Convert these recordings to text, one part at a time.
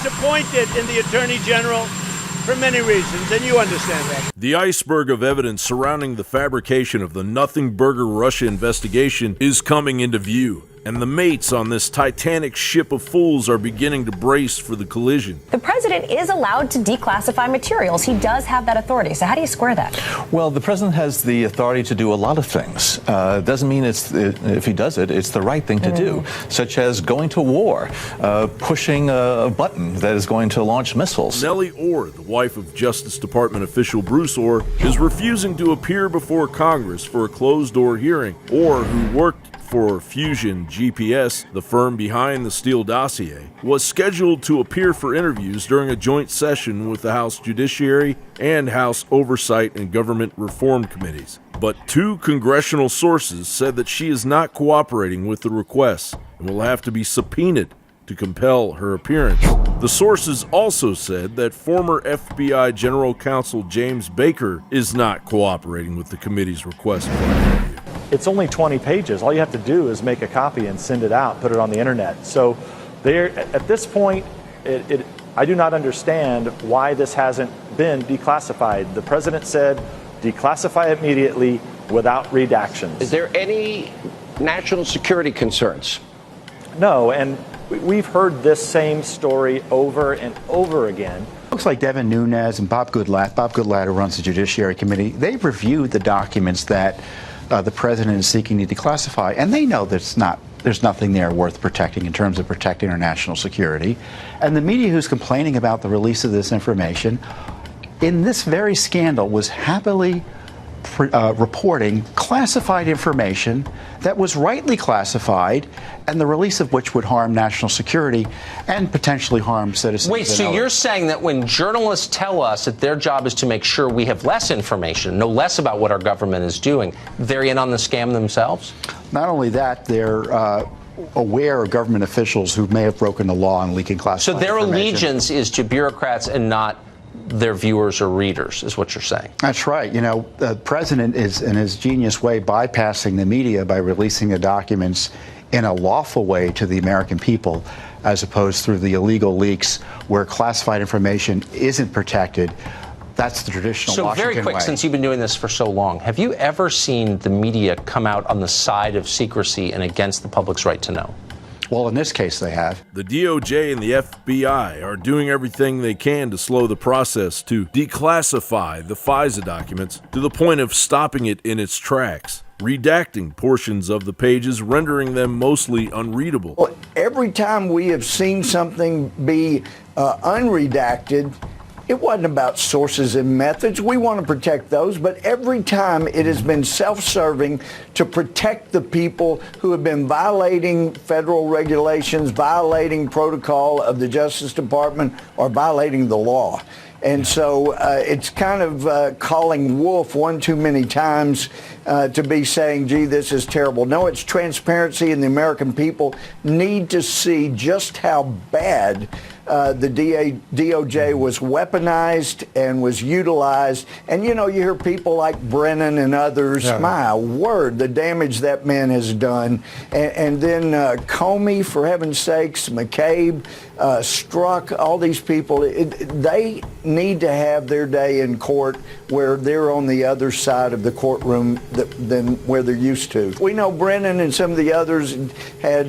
disappointed in the Attorney General for many reasons, and you understand that. The iceberg of evidence surrounding the fabrication of the nothingburger Russia investigation is coming into view, and the mates on this Titanic ship of fools are beginning to brace for the collision. The president is allowed to declassify materials. He does have that authority. So how do you square that? Well, the president has the authority to do a lot of things. Doesn't mean if he does it, it's the right thing to do, such as going to war, pushing a button that is going to launch missiles. Nellie Orr, the wife of Justice Department official Bruce Orr, is refusing to appear before Congress for a closed-door hearing. Orr, who worked for Fusion GPS, the firm behind the Steele dossier, was scheduled to appear for interviews during a joint session with the House Judiciary and House Oversight and Government Reform Committees. But two congressional sources said that she is not cooperating with the requests and will have to be subpoenaed to compel her appearance. The sources also said that former FBI General Counsel James Baker is not cooperating with the committee's request for an interview. It's only 20 pages. All you have to do is make a copy and send it out, put it on the internet. So at this point, I do not understand why this hasn't been declassified. The president said, declassify immediately without redactions. Is there any national security concerns? No, and we've heard this same story over and over again. Looks like Devin Nunes and Bob Goodlatte, who runs the Judiciary Committee, they've reviewed the documents that the president is seeking to declassify, and they know there's nothing there worth protecting in terms of protecting our national security. And the media who's complaining about the release of this information in this very scandal was happily reporting classified information that was rightly classified, and the release of which would harm national security and potentially harm citizens. Wait, so you're saying that when journalists tell us that their job is to make sure we have less information, know less about what our government is doing, they're in on the scam themselves? Not only that, they're aware of government officials who may have broken the law and leaking classified information. So their allegiance is to bureaucrats and not their viewers or readers, is what you're saying. That's right. You know, the president is, in his genius way, bypassing the media by releasing the documents in a lawful way to the American people, as opposed through the illegal leaks where classified information isn't protected. That's the traditional Washington way. So very quick, since you've been doing this for so long, have you ever seen the media come out on the side of secrecy and against the public's right to know? Well, in this case, they have. The DOJ and the FBI are doing everything they can to slow the process to declassify the FISA documents to the point of stopping it in its tracks, redacting portions of the pages, rendering them mostly unreadable. Well, every time we have seen something be unredacted, it wasn't about sources and methods. We want to protect those, but every time it has been self-serving to protect the people who have been violating federal regulations, violating protocol of the Justice Department, or violating the law. And so it's kind of calling wolf one too many times to be saying, gee, this is terrible. No, it's transparency, and the American people need to see just how bad the DOJ was weaponized and was utilized. And, you know, you hear people like Brennan and others, my word, the damage that man has done. And then Comey, for heaven's sakes, McCabe, Strzok, all these people, they need to have their day in court where they're on the other side of the courtroom than where they're used to. We know Brennan and some of the others had,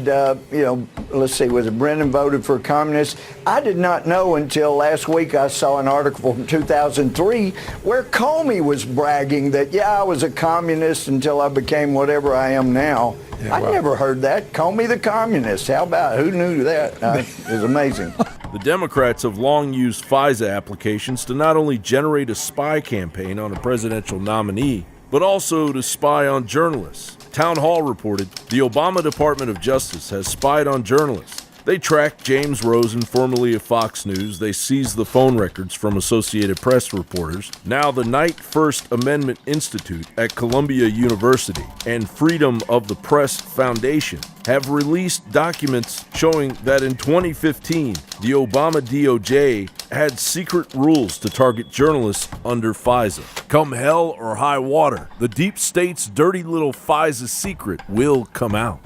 you know, let's see, was it Brennan voted for communists? I did not know until last week I saw an article from 2003 where Comey was bragging that, yeah, I was a communist until I became whatever I am now. Yeah, I never heard that. Comey the communist. How about, who knew that? It was amazing. The Democrats have long used FISA applications to not only generate a spy campaign on a presidential nominee, but also to spy on journalists. Town Hall reported the Obama Department of Justice has spied on journalists. They tracked James Rosen, formerly of Fox News. They seized the phone records from Associated Press reporters. Now the Knight First Amendment Institute at Columbia University and Freedom of the Press Foundation have released documents showing that in 2015, the Obama DOJ had secret rules to target journalists under FISA. Come hell or high water, the deep state's dirty little FISA secret will come out.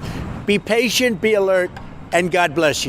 Be patient, be alert, and God bless you.